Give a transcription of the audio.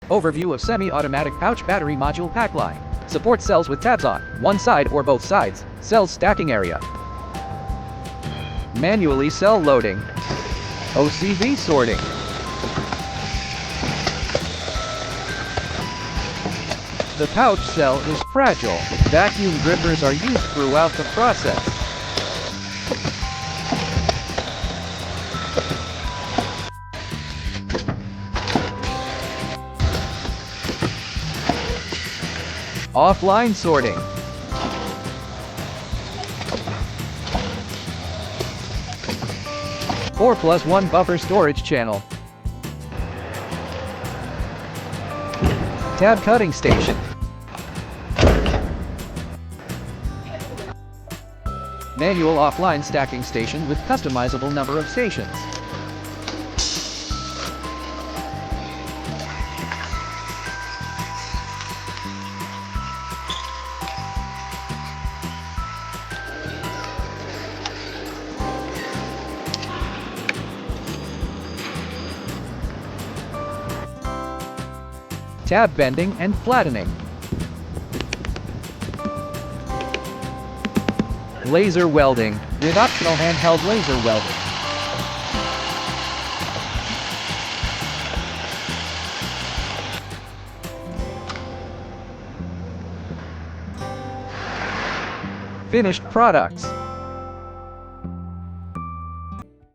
Overview of semi-automatic pouch battery module pack line. Support cells with tabs on one side or both sides. Cells stacking area. Manually cell loading. OCV sorting. The pouch cell is fragile. Vacuum grippers are used throughout the process. Offline sorting. Four plus one buffer storage channel. Tab cutting station. Manual offline stacking station with customizable number of stations. Tab bending and flattening. Laser welding, with optional handheld laser welding. Finished products.